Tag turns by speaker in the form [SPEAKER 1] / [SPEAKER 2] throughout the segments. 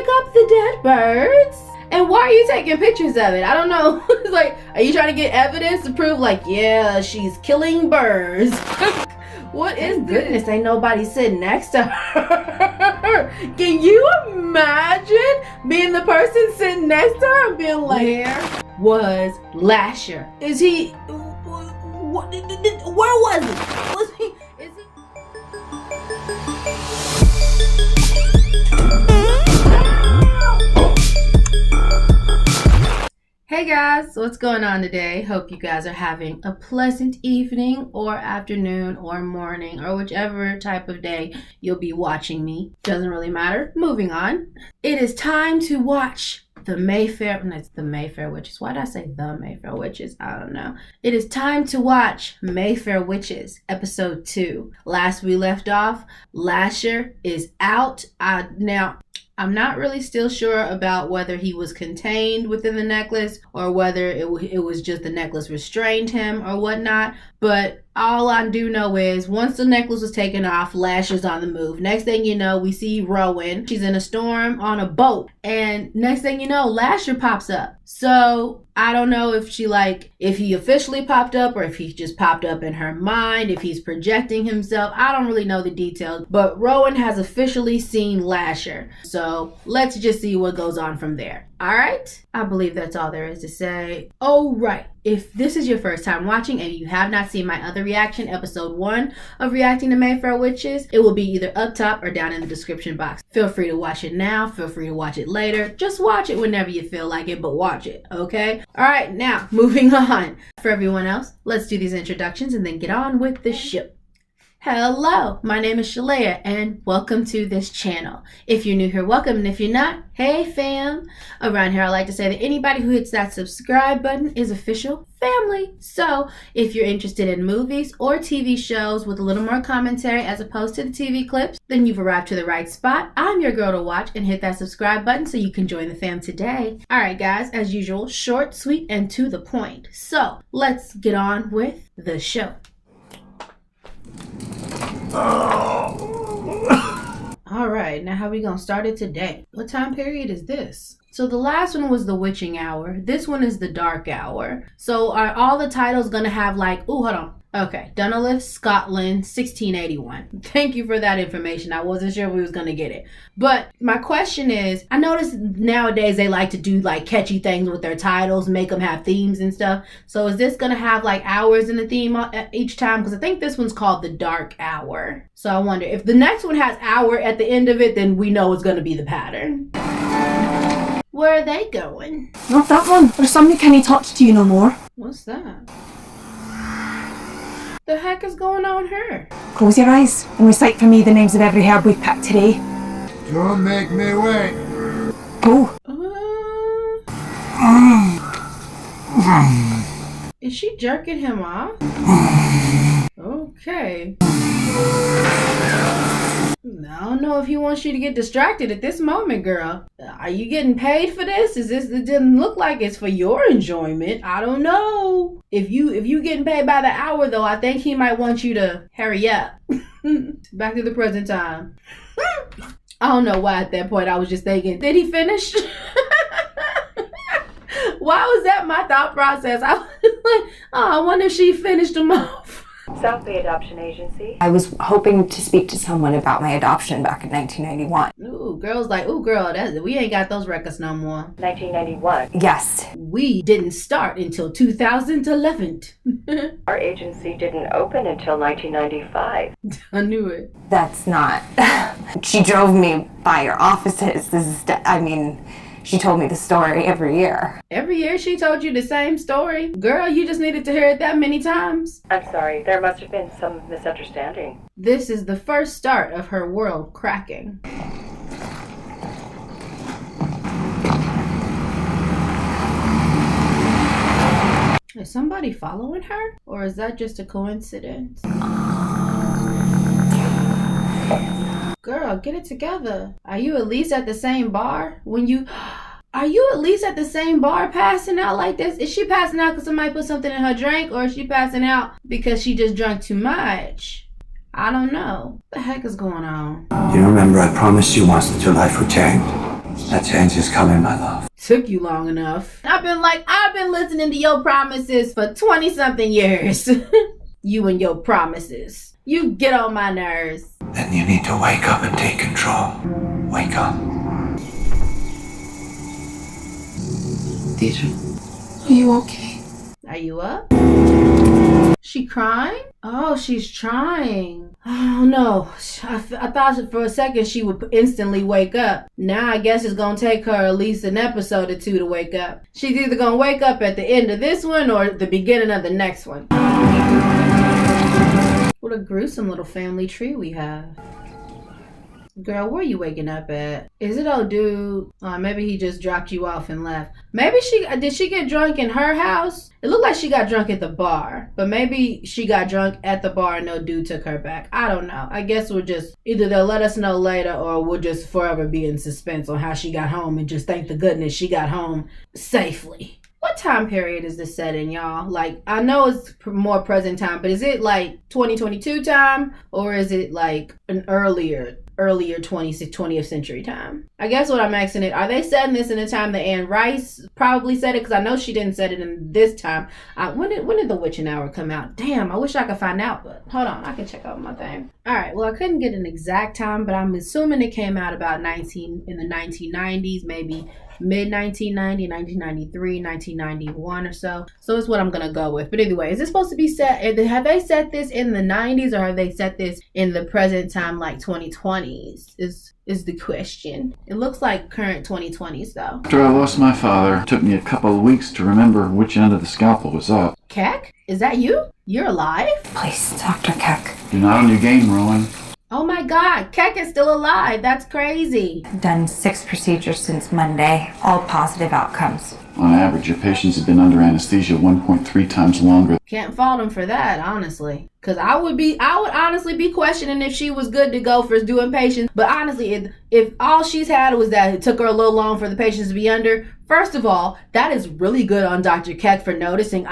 [SPEAKER 1] pick up the dead birds? And why are you taking pictures of it? I don't know. It's like, are you trying to get evidence to prove like, yeah, she's killing birds? What is this? Goodness, ain't nobody sitting next to her. Can you imagine being the person sitting next to her and being like, where was Lasher? Is he, where was he? Was he, is he? Hey guys, what's going on today? Hope you guys are having a pleasant evening or afternoon or morning or whichever type of day you'll be watching me. Doesn't really matter. Moving on. It is time to watch the Mayfair Witches. Why did I say the Mayfair Witches? I don't know. It is time to watch Mayfair Witches episode 2. Last we left off, Lasher is out. Now, I'm not really still sure about whether he was contained within the necklace or whether it was just the necklace restrained him or whatnot. But all I do know is once the necklace was taken off, Lasher's on the move. Next thing you know, we see Rowan. She's in a storm on a boat. And next thing you know, Lasher pops up. So I don't know if he officially popped up or if he just popped up in her mind, if he's projecting himself. I don't really know the details, but Rowan has officially seen Lasher. So let's just see what goes on from there. All right? I believe that's all there is to say. Oh, right. If this is your first time watching and you have not seen my other reaction, episode 1 of reacting to Mayfair Witches, it will be either up top or down in the description box. Feel free to watch it now. Feel free to watch it later. Just watch it whenever you feel like it, but watch it, okay? All right, now, moving on. For everyone else, let's do these introductions and then get on with the show. Hello, my name is Shalea and welcome to this channel. If you're new here, welcome, and if you're not, hey fam. Around here I like to say that anybody who hits that subscribe button is official family. So if you're interested in movies or TV shows with a little more commentary as opposed to the TV clips, then you've arrived to the right spot. I'm your girl to watch, and hit that subscribe button so you can join the fam today. Alright guys, as usual, short, sweet, and to the point. So let's get on with the show. Alright, now how we gonna start it today? What time period is this? So the last one was the witching hour. This one is the dark hour. So are all the titles gonna have like, ooh, hold on. Okay, Dunolith, Scotland, 1681. Thank you for that information. I wasn't sure if we was gonna get it. But my question is, I notice nowadays they like to do like catchy things with their titles, make them have themes and stuff. So is this gonna have like hours in the theme each time? Because I think this one's called the dark hour. So I wonder if the next one has hour at the end of it, then we know it's gonna be the pattern. Where are they going?
[SPEAKER 2] Not that one. There's somebody can't talk to you no more.
[SPEAKER 1] What's that? The heck is going on here?
[SPEAKER 2] Close your eyes and recite for me the names of every herb we've picked today.
[SPEAKER 3] Don't make me wait.
[SPEAKER 2] Go.
[SPEAKER 1] Is she jerking him off? Okay. I don't know if he wants you to get distracted at this moment, girl. Are you getting paid for this? It didn't look like it's for your enjoyment. I don't know. If you getting paid by the hour though, I think he might want you to hurry up. Back to the present time. I don't know why at that point I was just thinking, did he finish? Why was that my thought process? I was like, oh, I wonder if she finished him off.
[SPEAKER 4] South Bay Adoption Agency.
[SPEAKER 5] I was hoping to speak to someone about my adoption back in 1991.
[SPEAKER 1] Ooh, girls like, ooh, girl, we ain't got those records no more.
[SPEAKER 4] 1991.
[SPEAKER 5] Yes.
[SPEAKER 1] We didn't start until 2011.
[SPEAKER 4] Our agency didn't open until 1995.
[SPEAKER 1] I knew it.
[SPEAKER 5] That's not... She drove me by your offices. She told me the story every year.
[SPEAKER 1] Every year she told you the same story? Girl, you just needed to hear it that many times.
[SPEAKER 4] I'm sorry, there must have been some misunderstanding.
[SPEAKER 1] This is the first start of her world cracking. Is somebody following her? Or is that just a coincidence? Girl, get it together. Are you at least at the same bar? Are you at least at the same bar passing out like this? Is she passing out because somebody put something in her drink? Or is she passing out because she just drank too much? I don't know. What the heck is going on?
[SPEAKER 3] You remember I promised you once that your life would change? That change is coming, my love.
[SPEAKER 1] Took you long enough. I've been listening to your promises for 20 something years. You and your promises. You get on my nerves.
[SPEAKER 3] Then you need to wake up and take control. Wake up.
[SPEAKER 6] Deidra, are you okay?
[SPEAKER 1] Are you up? She crying? Oh, she's trying. Oh no. I thought for a second she would instantly wake up. Now I guess it's gonna take her at least an episode or two to wake up. She's either gonna wake up at the end of this one or the beginning of the next one. What a gruesome little family tree we have. Girl, where are you waking up at? Is it old dude? Maybe he just dropped you off and left. Maybe did she get drunk in her house? It looked like she got drunk at the bar, but maybe she got drunk at the bar and no dude took her back. I don't know. I guess we'll just, either they'll let us know later or we'll just forever be in suspense on how she got home and just thank the goodness she got home safely. What time period is this set in, y'all? Like, I know it's more present time, but is it like 2022 time or is it like an earlier 20th century time? I guess what I'm asking it, are they setting this in a time that Anne Rice probably said it? Because I know she didn't set it in this time. When did The Witching Hour come out? Damn, I wish I could find out, but hold on, I can check out my thing. All right, well, I couldn't get an exact time, but I'm assuming it came out about in the 1990s, maybe mid-1990, 1993, 1991 or so. So it's what I'm going to go with. But anyway, is this supposed to be set, have they set this in the 90s or have they set this in the present time, like 2020s is the question. It looks like current 2020s though.
[SPEAKER 7] After I lost my father, it took me a couple of weeks to remember which end of the scalpel was up.
[SPEAKER 1] Keck? Is that you? You're alive?
[SPEAKER 5] Please, Dr. Keck.
[SPEAKER 7] You're not on your game, Rowan.
[SPEAKER 1] Oh my God, Keck is still alive. That's crazy.
[SPEAKER 5] Done 6 procedures since Monday, all positive outcomes.
[SPEAKER 7] On average, your patients have been under anesthesia 1.3 times longer.
[SPEAKER 1] Can't fault him for that, honestly. Because I would honestly be questioning if she was good to go for doing patients. But honestly, if all she's had was that it took her a little long for the patients to be under, first of all, that is really good on Dr. Keck for noticing.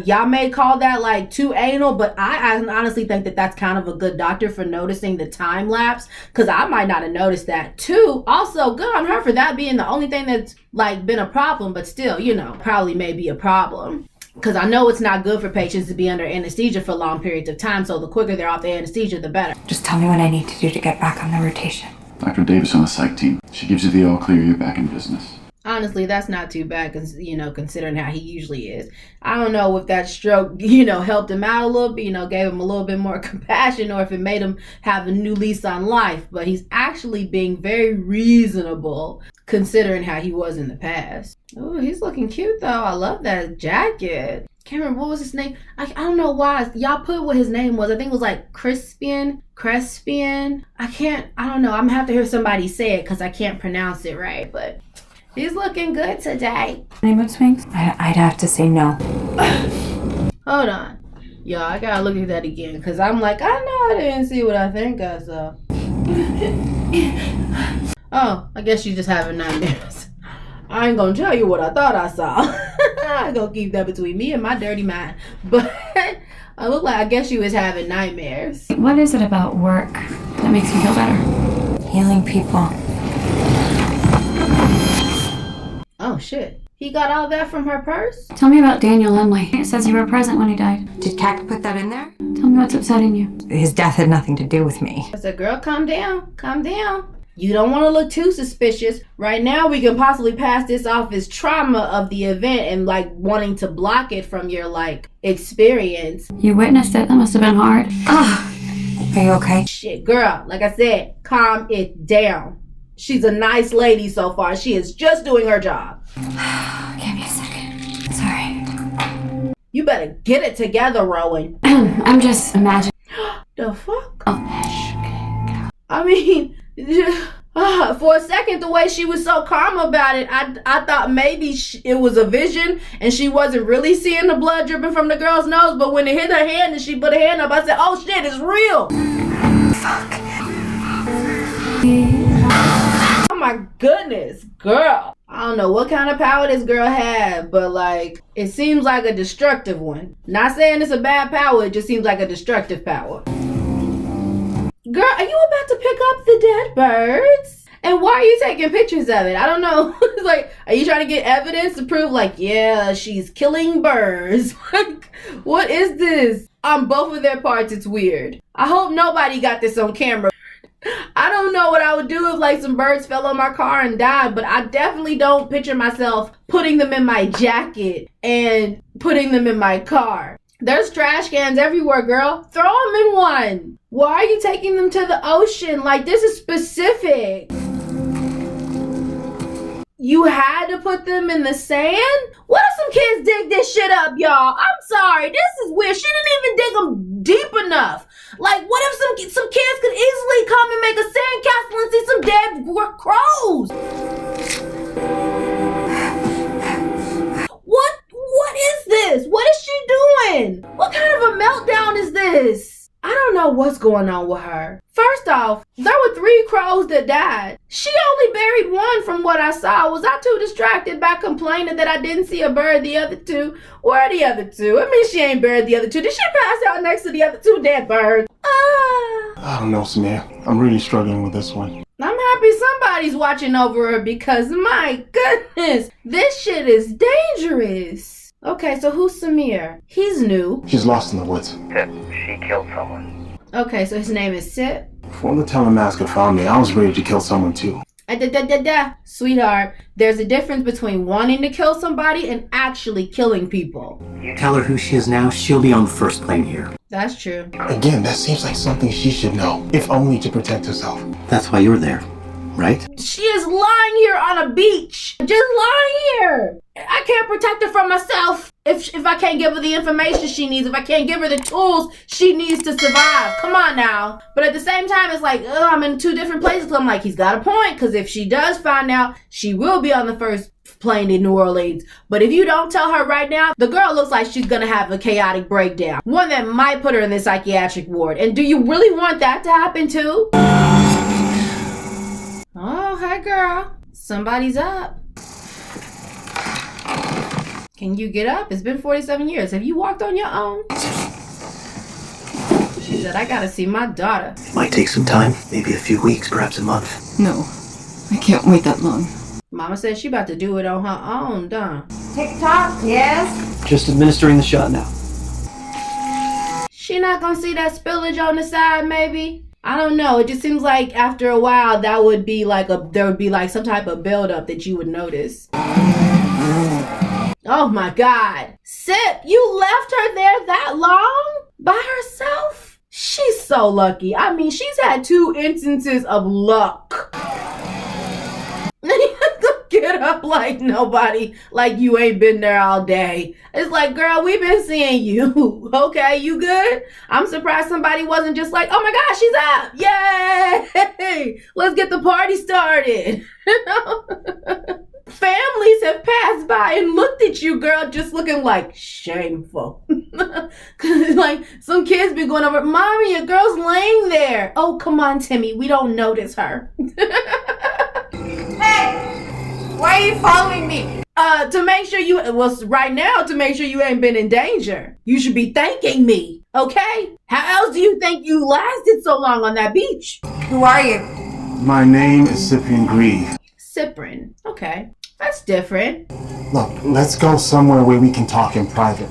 [SPEAKER 1] Y'all may call that like too anal, but I honestly think that that's kind of a good doctor for noticing the time lapse. Because I might not have noticed that too. Also, good on her for that being the only thing that's like been a problem, but still, probably may be a problem. Because I know it's not good for patients to be under anesthesia for long periods of time, so the quicker they're off the anesthesia, the better.
[SPEAKER 5] Just tell me what I need to do to get back on the rotation.
[SPEAKER 7] Dr. Davis on the psych team. She gives you the all clear, you're back in business.
[SPEAKER 1] Honestly, that's not too bad, considering how he usually is. I don't know if that stroke, helped him out a little bit, gave him a little bit more compassion, or if it made him have a new lease on life. But he's actually being very reasonable, considering how he was in the past. Oh, he's looking cute, though. I love that jacket. Can't remember, what was his name? I don't know why. Y'all put what his name was. I think it was like Crispian. I don't know. I'm going to have to hear somebody say it, because I can't pronounce it right, but... he's looking good today.
[SPEAKER 5] Any mood swings? I'd have to say no.
[SPEAKER 1] Hold on. Yo, I gotta look at that again. Because I'm like, I know I didn't see what I think I saw. Oh, I guess she's just having nightmares. I ain't gonna tell you what I thought I saw. I'm gonna keep that between me and my dirty mind. But I guess she was having nightmares.
[SPEAKER 8] What is it about work that makes you feel better?
[SPEAKER 5] Healing people.
[SPEAKER 1] Oh shit. He got all that from her purse?
[SPEAKER 8] Tell me about Daniel Lemley. It says you were present when he died.
[SPEAKER 5] Did Keck put that in there?
[SPEAKER 8] Tell me what's upsetting you.
[SPEAKER 5] His death had nothing to do with me.
[SPEAKER 1] I said, girl, calm down. Calm down. You don't want to look too suspicious. Right now, we can possibly pass this off as trauma of the event and wanting to block it from your experience.
[SPEAKER 8] You witnessed it. That must have been hard.
[SPEAKER 5] Ugh. Are you okay?
[SPEAKER 1] Shit, girl. Like I said, calm it down. She's a nice lady so far. She is just doing her job.
[SPEAKER 8] Give me a second. Sorry.
[SPEAKER 1] You better get it together, Rowan.
[SPEAKER 8] I'm just imagining.
[SPEAKER 1] The fuck?
[SPEAKER 8] Oh.
[SPEAKER 1] I mean, for a second, the way she was so calm about it, I thought maybe it was a vision and she wasn't really seeing the blood dripping from the girl's nose. But when it hit her hand and she put her hand up, I said, oh shit, it's real.
[SPEAKER 5] Fuck.
[SPEAKER 1] Oh my goodness, girl. I don't know what kind of power this girl had, but it seems like a destructive one. Not saying it's a bad power, it just seems like a destructive power. Girl, are you about to pick up the dead birds? And why are you taking pictures of it? I don't know. It's like, are you trying to get evidence to prove like, yeah, she's killing birds? Like, what is this? On both of their parts, it's weird. I hope nobody got this on camera. I don't know what I would do if like some birds fell on my car and died, but I definitely don't picture myself putting them in my jacket and putting them in my car. There's trash cans everywhere, girl. Throw them in one. Why are you taking them to the ocean? Like, this is specific. You had to put them in the sand? What if some kids dig this shit up, y'all? I'm sorry. This is weird. She didn't even dig them deep enough. Like, what if some kids could easily come and make a sandcastle and see some dead crows? What is this? What is she doing? What kind of a meltdown is this? I don't know what's going on with her. First off, there were 3 crows that died. She only buried one from what I saw. Was I too distracted by complaining that I didn't see a bird the other 2? Where are the other 2? I mean, she ain't buried the other 2. Did she pass out next to the other 2 dead birds?
[SPEAKER 9] I don't know, Samir. I'm really struggling with this one.
[SPEAKER 1] I'm happy somebody's watching over her because, my goodness, this shit is dangerous. Okay, so who's Samir? He's new.
[SPEAKER 9] She's lost in the woods.
[SPEAKER 4] Sip, she killed someone.
[SPEAKER 1] Okay, so his name is Sip.
[SPEAKER 9] Before the telemasker found me, I was ready to kill someone too.
[SPEAKER 1] Sweetheart, there's a difference between wanting to kill somebody and actually killing people.
[SPEAKER 10] Tell her who she is now, she'll be on the first plane here.
[SPEAKER 1] That's true.
[SPEAKER 9] Again, that seems like something she should know, if only to protect herself.
[SPEAKER 10] That's why you're there, right?
[SPEAKER 1] She is lying here on a beach. Just lying here. I can't protect her from myself if I can't give her the information she needs, if I can't give her the tools she needs to survive. Come on now. But at the same time, it's like, I'm in 2 different places. I'm like, he's got a point, because if she does find out, she will be on the first plane to New Orleans. But if you don't tell her right now, the girl looks like she's gonna have a chaotic breakdown. One that might put her in the psychiatric ward. And do you really want that to happen too? Oh, hey girl. Somebody's up. Can you get up? It's been 47 years. Have you walked on your own? She said, I gotta see my daughter.
[SPEAKER 10] It might take some time, maybe a few weeks, perhaps a month.
[SPEAKER 6] No, I can't wait that long.
[SPEAKER 1] Mama said she about to do it on her own, done.
[SPEAKER 5] TikTok, yes?
[SPEAKER 10] Just administering the shot now.
[SPEAKER 1] She not gonna see that spillage on the side, maybe? I don't know. It just seems like after a while, there would be like some type of buildup that you would notice. Oh my God. Sip, you left her there that long? By herself? She's so lucky. I mean, she's had 2 instances of luck. Get up like nobody, like you ain't been there all day. It's like, girl, we've been seeing you. Okay, you good? I'm surprised somebody wasn't just like, oh my gosh, she's up. Yay! Let's get the party started. Families have passed by and looked at you, girl, just looking like shameful. Like some kids be going over, Mommy, your girl's laying there. Oh, come on, Timmy, we don't notice her.
[SPEAKER 5] Hey! Why are you following me?
[SPEAKER 1] To make sure right now, to make sure you ain't been in danger. You should be thanking me, okay? How else do you think you lasted so long on that beach?
[SPEAKER 5] Who are you?
[SPEAKER 9] My name is Ciprien Grieve.
[SPEAKER 1] Ciprien, okay. That's different.
[SPEAKER 9] Look, let's go somewhere where we can talk in private.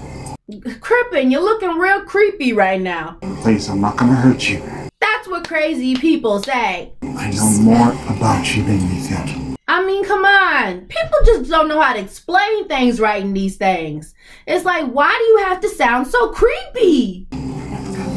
[SPEAKER 1] Crippen, you're looking real creepy right now.
[SPEAKER 9] Please, I'm not gonna hurt you.
[SPEAKER 1] That's what crazy people say.
[SPEAKER 9] I know more about you than you think.
[SPEAKER 1] I mean, come on. People just don't know how to explain things right in these things. It's like, why do you have to sound so creepy?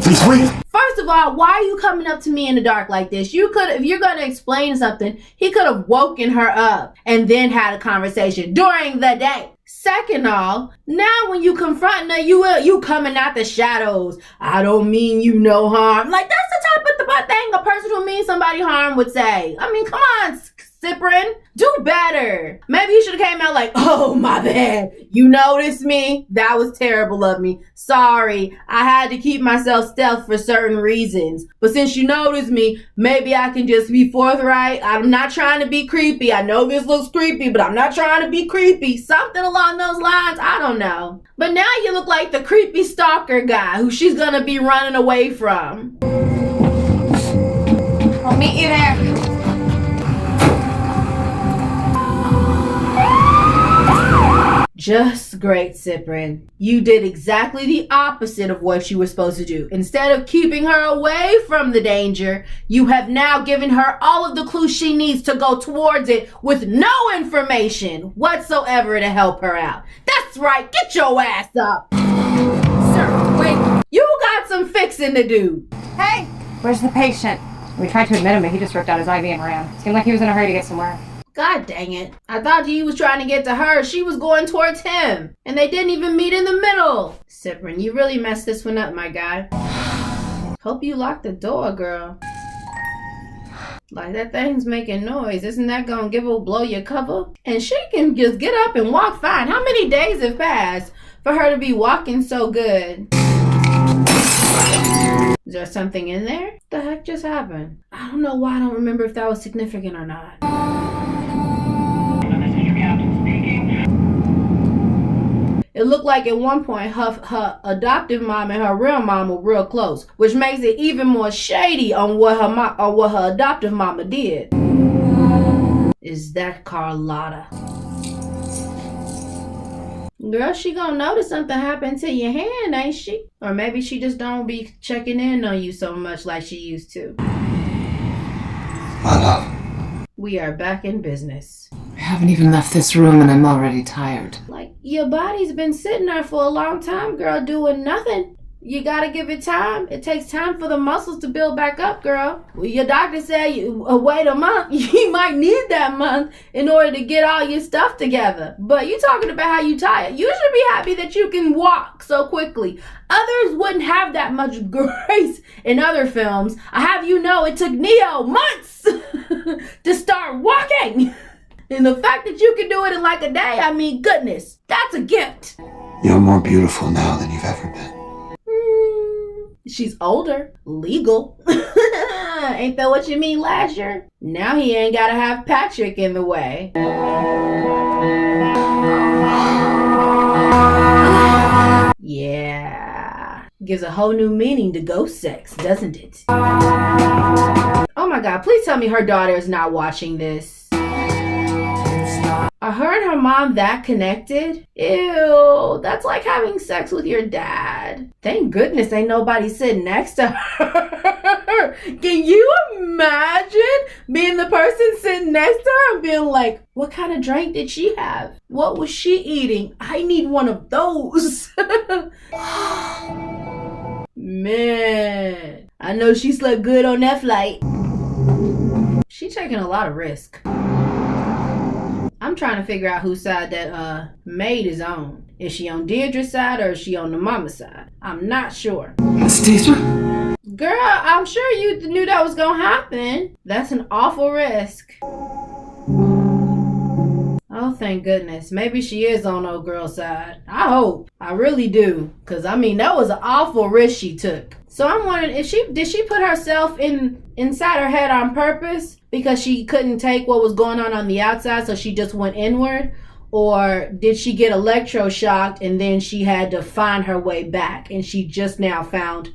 [SPEAKER 9] Please wait.
[SPEAKER 1] First of all, why are you coming up to me in the dark like this? You could, if you're going to explain something, he could have woken her up and then had a conversation during the day. Second of all, now when you confront her, you coming out the shadows. I don't mean you no harm. Like, that's the type of thing a person who means somebody harm would say. I mean, come on, Ciprien, do better. Maybe you should have came out like, oh, my bad. You noticed me? That was terrible of me. Sorry. I had to keep myself stealth for certain reasons. But since you noticed me, maybe I can just be forthright. I'm not trying to be creepy. I know this looks creepy, but I'm not trying to be creepy. Something along those lines. I don't know. But now you look like the creepy stalker guy who she's gonna be running away from.
[SPEAKER 5] I'll meet you there.
[SPEAKER 1] Just great, Ciprien. You did exactly the opposite of what you were supposed to do. Instead of keeping her away from the danger, you have now given her all of the clues she needs to go towards it with no information whatsoever to help her out. That's right, get your ass up. Sir, wait. You got some fixing to do.
[SPEAKER 2] Hey, where's the patient? We tried to admit him, but he just ripped out his IV and ran. Seemed like he was in a hurry to get somewhere.
[SPEAKER 1] God dang it. I thought he was trying to get to her. She was going towards him. And they didn't even meet in the middle. Ciprien, you really messed this one up, my guy. Hope you locked the door, girl. Like, that thing's making noise. Isn't that gonna blow your cover? And she can just get up and walk fine. How many days have passed for her to be walking so good? Is there something in there? What the heck just happened? I don't know why I don't remember if that was significant or not. It looked like at one point her adoptive mom and her real mom were real close, which makes it even more shady on what her adoptive mama did. Is that Carlotta? Girl, she gonna notice something happened to your hand, ain't she? Or maybe she just don't be checking in on you so much like she used to.
[SPEAKER 3] My love.
[SPEAKER 1] We are back in business.
[SPEAKER 6] I haven't even left this room and I'm already tired.
[SPEAKER 1] Like, your body's been sitting there for a long time, girl, doing nothing. You gotta give it time. It takes time for the muscles to build back up, girl. Well, your doctor said wait a month. You might need that month in order to get all your stuff together. But you talking about how you tired. You should be happy that you can walk so quickly. Others wouldn't have that much grace in other films. I have you know it took Neo months to start walking. And the fact that you can do it in like a day, I mean, goodness, that's a gift.
[SPEAKER 3] You're more beautiful now than you've ever been.
[SPEAKER 1] She's older. Legal. Ain't that what you mean last year? Now he ain't gotta have Patrick in the way. Yeah. Gives a whole new meaning to ghost sex, doesn't it? Oh my God, please tell me her daughter is not watching this. Are her and her mom that connected? Ew, that's like having sex with your dad. Thank goodness ain't nobody sitting next to her. Can you imagine being the person sitting next to her and being like, what kind of drink did she have? What was she eating? I need one of those. Man, I know she slept good on that flight. She taking a lot of risk. I'm trying to figure out whose side that maid is on. Is she on Deidra's side or is she on the mama side? I'm not sure.
[SPEAKER 3] Miss Deidra?
[SPEAKER 1] Girl, I'm sure you knew that was gonna happen. That's an awful risk. Oh, thank goodness. Maybe she is on old girl's side. I hope. I really do. Because, I mean, that was an awful risk she took. So I'm wondering, did she put herself inside her head on purpose because she couldn't take what was going on the outside, so she just went inward? Or did she get electroshocked and then she had to find her way back and she just now found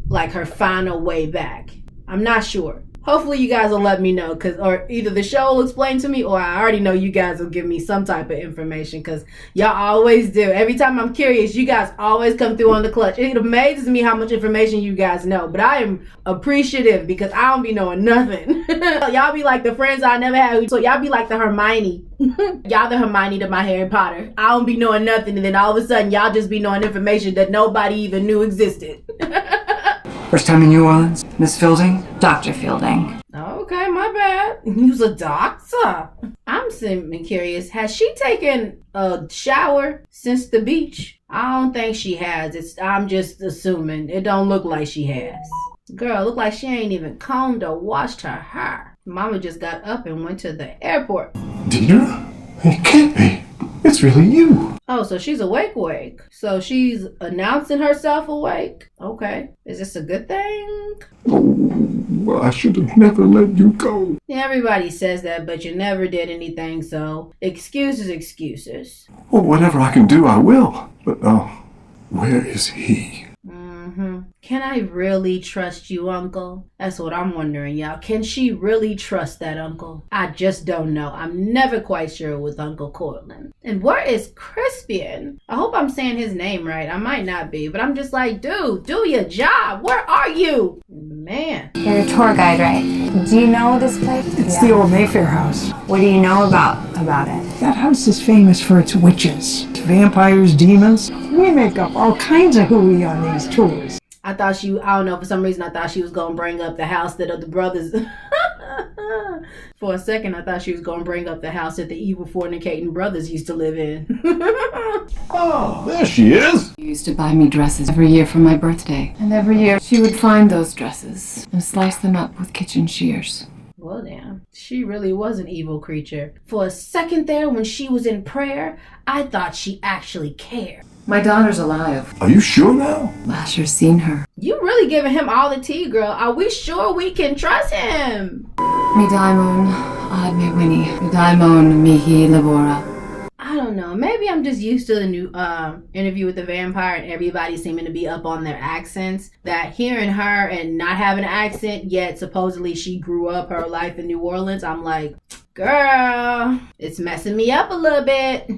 [SPEAKER 1] like her final way back? I'm not sure. Hopefully you guys will let me know, or either the show will explain to me or I already know you guys will give me some type of information, because y'all always do. Every time I'm curious, you guys always come through on the clutch. It amazes me how much information you guys know, but I am appreciative because I don't be knowing nothing. Y'all be like the friends I never had, so y'all be like the Hermione. Y'all the Hermione to my Harry Potter. I don't be knowing nothing, and then all of a sudden y'all just be knowing information that nobody even knew existed.
[SPEAKER 6] First time in New Orleans, Miss Fielding?
[SPEAKER 8] Dr. Fielding.
[SPEAKER 1] Okay, my bad. You's a doctor. I'm simply curious. Has she taken a shower since the beach? I don't think she has. I'm just assuming. It don't look like she has. Girl, look like she ain't even combed or washed her hair. Mama just got up and went to the airport.
[SPEAKER 9] Deidra? It can't be. It's really you.
[SPEAKER 1] Oh, so she's awake. So she's announcing herself awake. Okay. Is this a good thing?
[SPEAKER 9] Oh, I should have never let you go.
[SPEAKER 1] Yeah, everybody says that, but you never did anything, so excuses.
[SPEAKER 9] Well, whatever I can do, I will. But, where is he?
[SPEAKER 1] Can I really trust you, Uncle? That's what I'm wondering, y'all. Can she really trust that uncle? I just don't know. I'm never quite sure with Uncle Cortland. And where is Ciprien? I hope I'm saying his name right. I might not be, but I'm just like, dude, do your job. Where are you? Man.
[SPEAKER 2] You're a tour guide, right? Do you know this place?
[SPEAKER 6] It's the old Mayfair house.
[SPEAKER 2] What do you know about it?
[SPEAKER 6] That house is famous for its witches, vampires, demons. We make up all kinds of hooey on these tours.
[SPEAKER 1] I don't know, for some reason I thought she was going to bring up the house that the brothers... For a second, I thought she was going to bring up the house that the evil fornicating brothers used to live in.
[SPEAKER 9] Oh, there she is.
[SPEAKER 8] She used to buy me dresses every year for my birthday. And every year she would find those dresses and slice them up with kitchen shears.
[SPEAKER 1] Well, damn. She really was an evil creature. For a second there, when she was in prayer, I thought she actually cared.
[SPEAKER 8] My daughter's alive.
[SPEAKER 3] Are you sure now?
[SPEAKER 8] Lasher's seen her.
[SPEAKER 1] You really giving him all the tea, girl. Are we sure we can trust him?
[SPEAKER 8] Mi daimon, ad me winnie. Mi daimon mihi labora.
[SPEAKER 1] I don't know. Maybe I'm just used to the new Interview with the Vampire and everybody seeming to be up on their accents. That hearing her and not having an accent, yet supposedly she grew up her life in New Orleans, I'm like, girl, it's messing me up a little bit.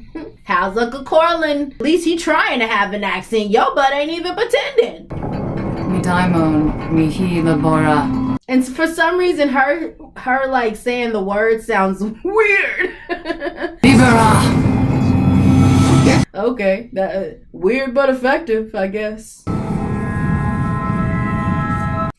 [SPEAKER 1] How's Uncle Cortland? At least he trying to have an accent. Your butt ain't even pretending.
[SPEAKER 8] Mi daimon mihi labora.
[SPEAKER 1] And for some reason, her like saying the word sounds weird.
[SPEAKER 8] Libera.
[SPEAKER 1] Okay, that weird but effective, I guess.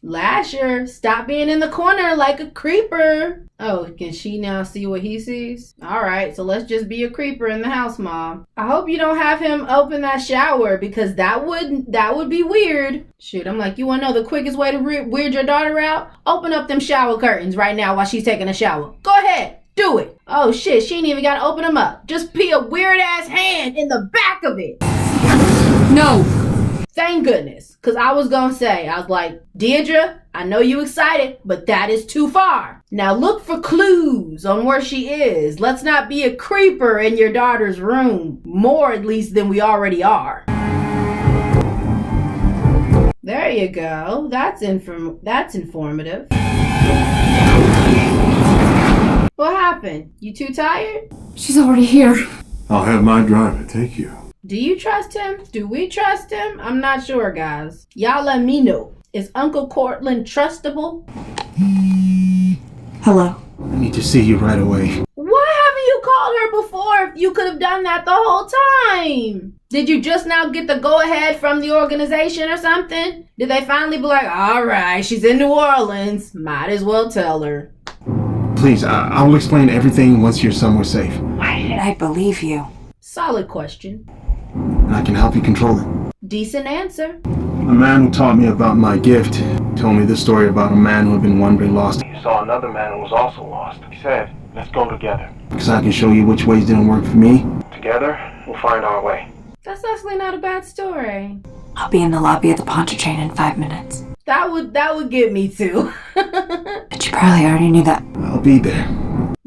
[SPEAKER 1] Lasher, stop being in the corner like a creeper. Oh, can she now see what he sees? Alright, so let's just be a creeper in the house, Mom. I hope you don't have him open that shower, because that would be weird. Shit, I'm like, you wanna know the quickest way to weird your daughter out? Open up them shower curtains right now while she's taking a shower. Go ahead. Do it. Oh shit, she ain't even gotta open them up. Just pee a weird ass hand in the back of it.
[SPEAKER 8] No.
[SPEAKER 1] Thank goodness. Cause I was gonna say, I was like, Deidra, I know you excited, but that is too far. Now look for clues on where she is. Let's not be a creeper in your daughter's room. More at least than we already are. There you go. That's informative. What happened? You too tired?
[SPEAKER 8] She's already here.
[SPEAKER 9] I'll have my driver take you.
[SPEAKER 1] Do you trust him? Do we trust him? I'm not sure, guys. Y'all let me know. Is Uncle Cortland trustable?
[SPEAKER 6] Hello.
[SPEAKER 9] I need to see you right away.
[SPEAKER 1] Why haven't you called her before if you could have done that the whole time? Did you just now get the go-ahead from the organization or something? Did they finally be like, all right, she's in New Orleans. Might as well tell her.
[SPEAKER 9] Please, I will explain everything once you're somewhere safe.
[SPEAKER 5] Why did I believe you?
[SPEAKER 1] Solid question.
[SPEAKER 9] And I can help you control it.
[SPEAKER 1] Decent answer.
[SPEAKER 9] The man who taught me about my gift told me this story about a man who had been wandering lost. He saw another man who was also lost. He said, let's go together. Because I can show you which ways didn't work for me. Together, we'll find our way.
[SPEAKER 1] That's actually not a bad story.
[SPEAKER 5] I'll be in the lobby of the Pontchartrain in 5 minutes.
[SPEAKER 1] That would get me too.
[SPEAKER 5] But you probably already knew that.
[SPEAKER 9] I'll be there.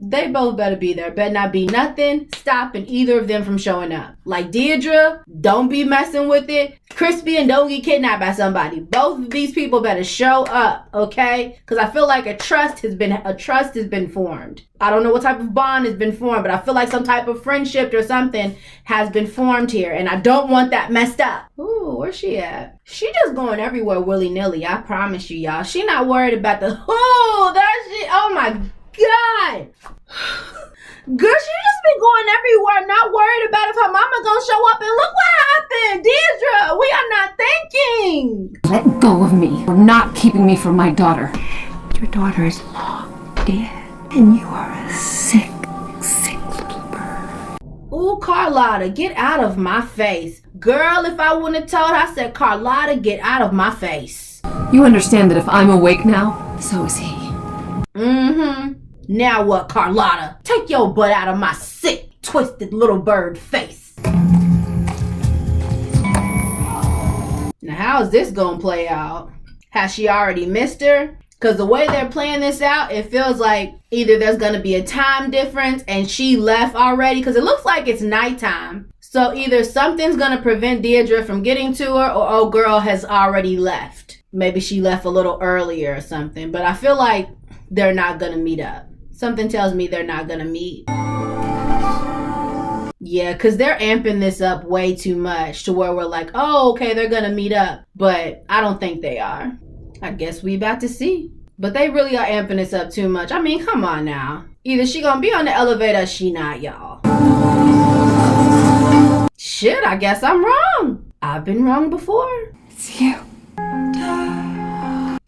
[SPEAKER 1] They both better be there. Better not be nothing stopping either of them from showing up. Like Deidra, don't be messing with it. Ciprien, don't get kidnapped by somebody. Both of these people better show up, okay? Because I feel like a trust has been formed. I don't know what type of bond has been formed, but I feel like some type of friendship or something has been formed here, and I don't want that messed up. Ooh, where's she at? She just going everywhere willy-nilly. I promise you, y'all. She not worried about the. Oh, that shit. Oh my God. Girl, she just been going everywhere, not worried about if her mama gonna show up, and look what happened. Deidra, we are not thinking.
[SPEAKER 8] Let go of me. You're not keeping me from my daughter.
[SPEAKER 5] Your daughter is long dead, and you are a sick, sick little bird.
[SPEAKER 1] Ooh, Carlotta, get out of my face. Girl, if I wouldn't have told her, I said, Carlotta, get out of my face.
[SPEAKER 8] You understand that if I'm awake now, so is he.
[SPEAKER 1] Mm-hmm. Now what, Carlotta? Take your butt out of my sick, twisted little bird face. Now, how's this gonna play out? Has she already missed her? Because the way they're playing this out, it feels like either there's gonna be a time difference and she left already, because it looks like it's nighttime. So either something's gonna prevent Deidra from getting to her, or old girl has already left. Maybe she left a little earlier or something. But I feel like they're not gonna meet up. Something tells me they're not gonna meet. Yeah, because they're amping this up way too much to where we're like, oh, okay, they're gonna meet up. But I don't think they are. I guess we about to see. But they really are amping this up too much. I mean, come on now. Either she gonna be on the elevator or she not, y'all. Shit, I guess I'm wrong. I've been wrong before.
[SPEAKER 2] It's you.
[SPEAKER 1] Damn.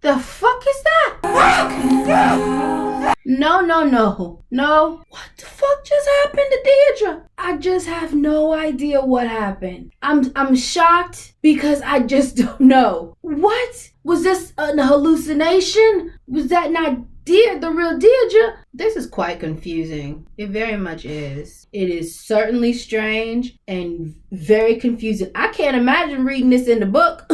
[SPEAKER 1] The fuck is that? No. No. What the fuck just happened to Deidra? I just have no idea what happened. I'm shocked because I just don't know. What? Was this an hallucination? Was that not the real Deidra? This is quite confusing. It very much is. It is certainly strange and very confusing. I can't imagine reading this in the book.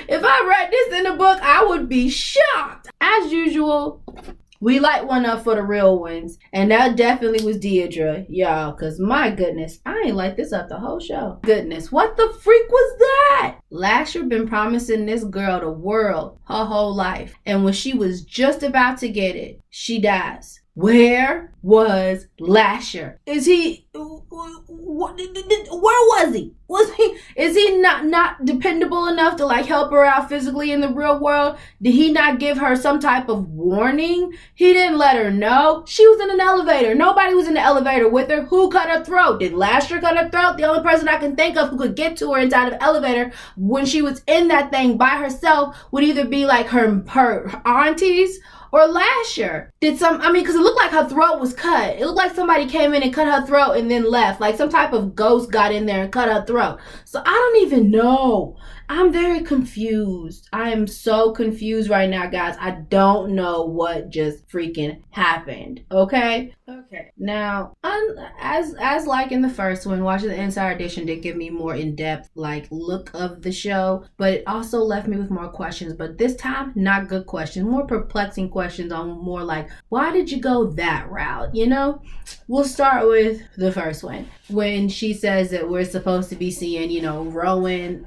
[SPEAKER 1] If I read this in the book, I would be shocked. As usual, we light one up for the real ones. And that definitely was Deidra, y'all. Because my goodness, I ain't light this up the whole show. Goodness, what the freak was that? Lasher been promising this girl the world her whole life. And when she was just about to get it, she dies. Where was Lasher? Is he... Where was he? Is he not dependable enough to like help her out physically in the real world? Did he not give her some type of warning? He didn't let her know. She was in an elevator. Nobody was in the elevator with her. Who cut her throat? Did Lasher cut her throat? The only person I can think of who could get to her inside of the elevator when she was in that thing by herself would either be like her aunties or Lasher. Because it looked like her throat was cut. It looked like somebody came in and cut her throat and then left. Like some type of ghost got in there and cut her throat. So I don't even know. I'm very confused. I am so confused right now, guys. I don't know what just freaking happened. Okay. Now, as like in the first one, watching the Inside Edition did give me more in-depth like look of the show, but it also left me with more questions. But this time, not good questions, more perplexing questions on more like, why did you go that route? You know, we'll start with the first one when she says that we're supposed to be seeing, you know, Rowan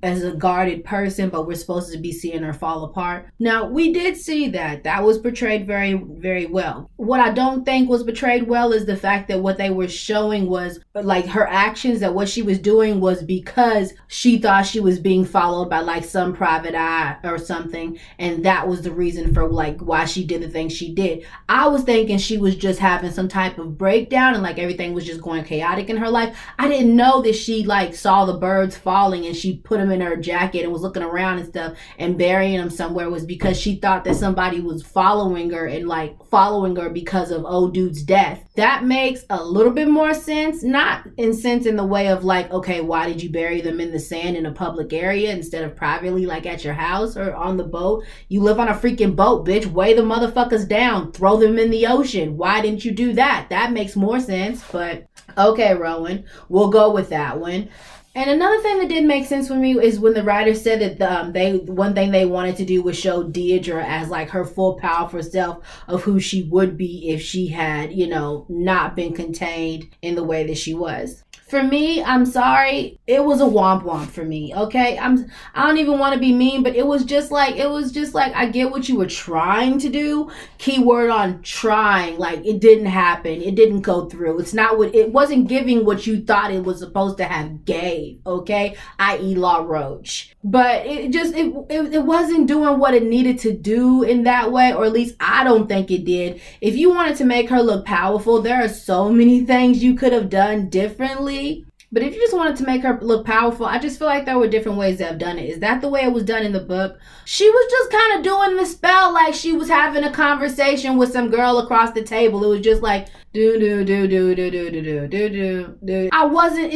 [SPEAKER 1] as a guarded person, but we're supposed to be seeing her fall apart. Now, we did see that was portrayed very, very well. What I don't think was portrayed well is the fact that what they were showing was like her actions, that what she was doing was because she thought she was being followed by like some private eye or something, and that was the reason for like why she did the things she did. I was thinking she was just having some type of breakdown and like everything was just going chaotic in her life. I didn't know that she like saw the birds falling and she put them in her jacket and was looking around and stuff and burying them somewhere was because she thought that somebody was following her and like following her because of old dude's death. That makes a little bit more sense. Not in sense in the way of like, okay, why did you bury them in the sand in a public area instead of privately like at your house or on the boat? You live on a freaking boat, bitch. Weigh the motherfuckers down. Throw them in the ocean. Why didn't you do that? That makes more sense. But okay, Rowan, we'll go with that one. And another thing that did make sense for me is when the writer said that one thing they wanted to do was show Deidra as like her full powerful self of who she would be if she had, you know, not been contained in the way that she was. For me, I'm sorry, it was a womp womp for me, okay? I don't even want to be mean, but it was just like, I get what you were trying to do. Keyword on trying, like it didn't happen. It didn't go through. It wasn't giving what you thought it was supposed to have gave, okay? I.e. Law Roach. But it wasn't doing what it needed to do in that way, or at least I don't think it did. If you wanted to make her look powerful, there are so many things you could have done differently. But if you just wanted to make her look powerful, I just feel like there were different ways to have done it. Is that the way it was done in the book? She was just kind of doing the spell like she was having a conversation with some girl across the table. It was just like, do. It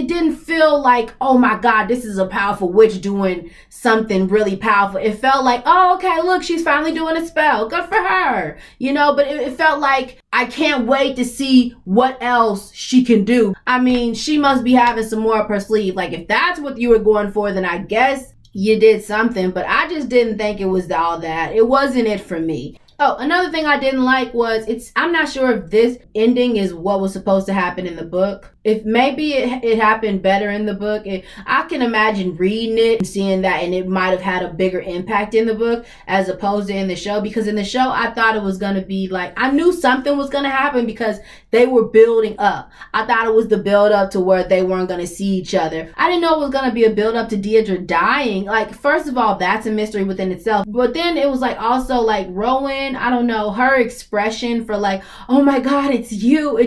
[SPEAKER 1] didn't feel like, oh my God, this is a powerful witch doing something really powerful. It felt like, oh, okay, look, she's finally doing a spell. Good for her. You know, but it felt like, I can't wait to see what else she can do. I mean, she must be having some more up her sleeve. Like, if that's what you were going for, then I guess you did something. But I just didn't think it was all that. It wasn't it for me. Oh, another thing I didn't like was I'm not sure if this ending is what was supposed to happen in the book. If maybe it happened better in the book. I can imagine reading it and seeing that, and it might have had a bigger impact in the book as opposed to in the show, because in the show I thought it was going to be like, I knew something was going to happen because they were building up. I thought it was the build up to where they weren't going to see each other. I didn't know it was going to be a build up to Deidra dying. Like, first of all, that's a mystery within itself. But then it was like also like Rowan, I don't know, her expression for like, oh my God, it's you.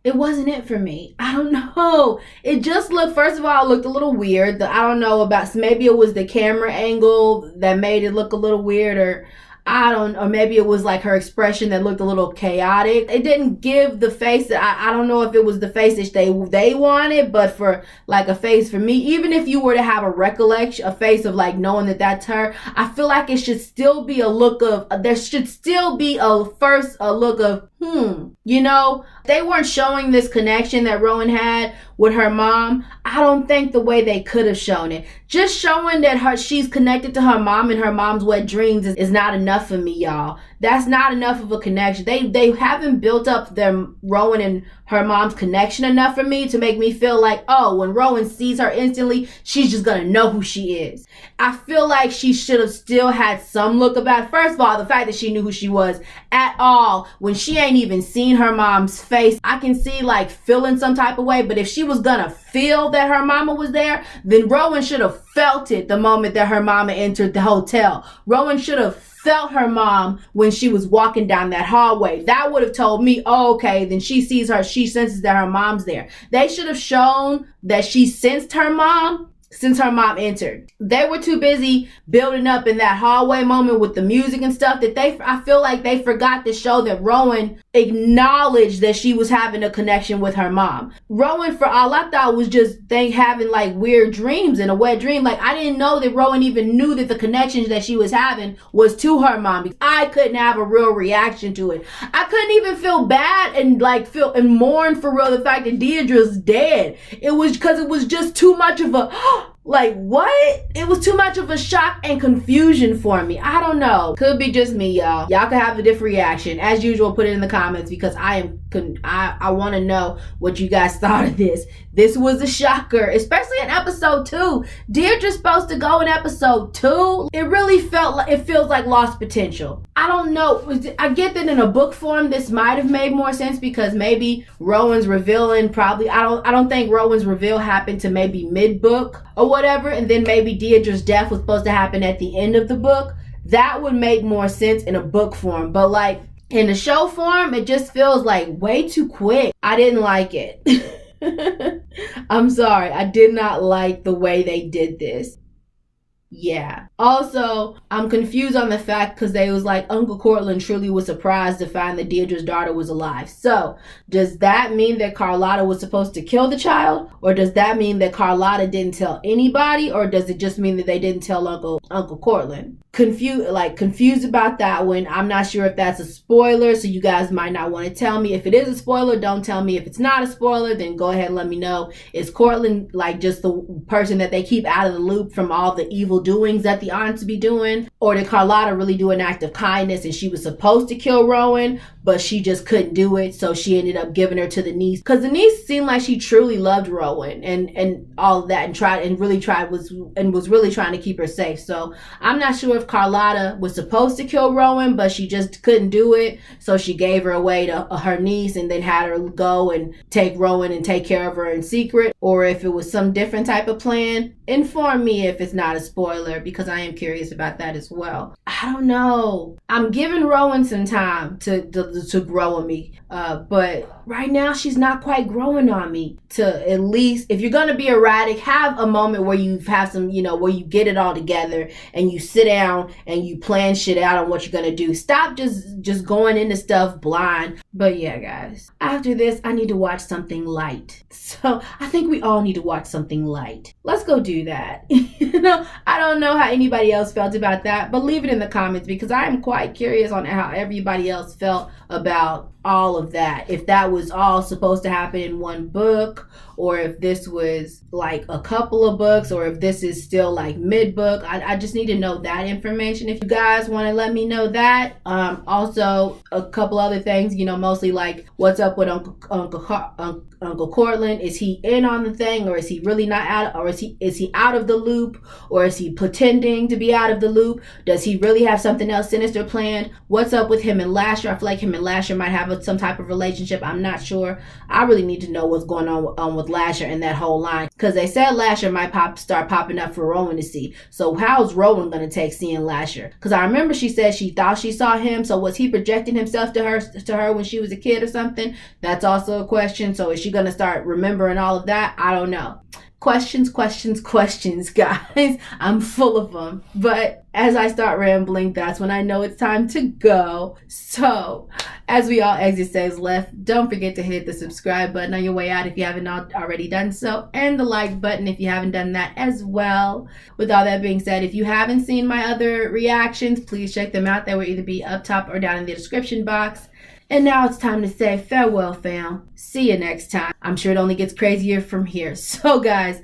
[SPEAKER 1] It wasn't it for me. I don't know. It just looked, first of all, it looked a little weird. I don't know about, maybe it was the camera angle that made it look a little weird, or maybe it was like her expression that looked a little chaotic. It didn't give the face that I don't know if it was the face that they wanted, but for like a face for me, even if you were to have a face of like knowing that that's her, I feel like it should still be a look of, there should still be a look of, you know, they weren't showing this connection that Rowan had with her mom. I don't think the way they could have shown it. Just showing that she's connected to her mom and her mom's wet dreams is not enough for me, y'all. That's not enough of a connection. They haven't built up their Rowan and her mom's connection enough for me to make me feel like, oh, when Rowan sees her instantly, she's just gonna know who she is. I feel like she should have still had some look about, first of all, the fact that she knew who she was at all when she ain't even seen her mom's face. I can see like feeling some type of way, but if she was gonna feel that her mama was there, then Rowan should have felt it the moment that her mama entered the hotel. Rowan should have felt her mom when she was walking down that hallway. That would have told me, oh, okay, then she senses that her mom's there. They should have shown that she sensed her mom since her mom entered. They were too busy building up in that hallway moment with the music and stuff that I feel like they forgot to show that Rowan acknowledged that she was having a connection with her mom. Rowan, for all I thought, was just they having like weird dreams and a wet dream. Like, I didn't know that Rowan even knew that the connection that she was having was to her mom, because I couldn't have a real reaction to it. I couldn't even feel bad and like feel and mourn for real the fact that Deidre's dead. It was because it was just too much of a like, what? It was too much of a shock and confusion for me. I don't know. Could be just me, y'all. Y'all could have a different reaction. As usual, put it in the comments, because I want to know what you guys thought of this. This was a shocker, especially in episode 2. Deidre's supposed to go in episode 2. It really feels like lost potential. I don't know. I get that in a book form, this might have made more sense, because maybe Rowan's revealing probably, I don't think Rowan's reveal happened to maybe mid-book or whatever, and then maybe Deidre's death was supposed to happen at the end of the book. That would make more sense in a book form, but like in the show form, it just feels like way too quick. I didn't like it. I'm sorry, I did not like the way they did this. Yeah. Also, I'm confused on the fact, because they was like, Uncle Cortland truly was surprised to find that Deidre's daughter was alive. So, does that mean that Carlotta was supposed to kill the child? Or does that mean that Carlotta didn't tell anybody? Or does it just mean that they didn't tell Uncle Cortland? Confused about that one. I'm not sure if that's a spoiler, so you guys might not want to tell me. If it is a spoiler, don't tell me. If it's not a spoiler, then go ahead and let me know. Is Cortland like just the person that they keep out of the loop from all the evil doings that the aunts be doing? Or did Carlotta really do an act of kindness and she was supposed to kill Rowan, but she just couldn't do it, so she ended up giving her to the niece? Because the niece seemed like she truly loved Rowan and all of that, and was really trying to keep her safe. So I'm not sure if Carlotta was supposed to kill Rowan, but she just couldn't do it, so she gave her away to her niece and then had her go and take Rowan and take care of her in secret, or if it was some different type of plan. Inform me if it's not a spoiler, because I am curious about that as well. I don't know. I'm giving Rowan some time to grow on me, but right now she's not quite growing on me. To at least, if you're gonna be erratic, have a moment where you have some, where you get it all together and you sit down and you plan shit out on what you're gonna do. Stop just going into stuff blind. But yeah, guys, after this I need to watch something light. So I think we all need to watch something light. Let's go do that. I don't know how anybody else felt about that, but leave it in the comments, because I am quite curious on how everybody else felt about all of that. If that was all supposed to happen in one book, or if this was like a couple of books, or if this is still like mid-book. I just need to know that information. If you guys want to let me know that. Also, a couple other things, mostly like what's up with Uncle Cortland. Is he in on the thing, or is he really not out, or is he out of the loop, or is he pretending to be out of the loop? Does he really have something else sinister planned? What's up with him and Lasher? I feel like him and Lasher might have some type of relationship. I'm not sure. I really need to know what's going on with Lasher and that whole line, because they said Lasher might start popping up for Rowan to see. So how's Rowan gonna take seeing Lasher? Because I remember she said she thought she saw him. So was he projecting himself to her when she was a kid or something? That's also a question. So is she gonna start remembering all of that? I don't know. Questions, guys. I'm full of them. But as I start rambling, that's when I know it's time to go. So, as we all exit stage left, don't forget to hit the subscribe button on your way out if you haven't already done so, and the like button if you haven't done that as well. With all that being said, if you haven't seen my other reactions, please check them out. They will either be up top or down in the description box. And now it's time to say farewell, fam. See you next time. I'm sure it only gets crazier from here. So guys,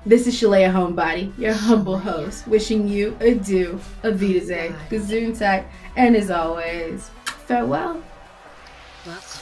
[SPEAKER 1] this is Shalea Homebody, your humble host, wishing you adieu, a Wiedersehen, Gesundheit, and as always, farewell.
[SPEAKER 8] What?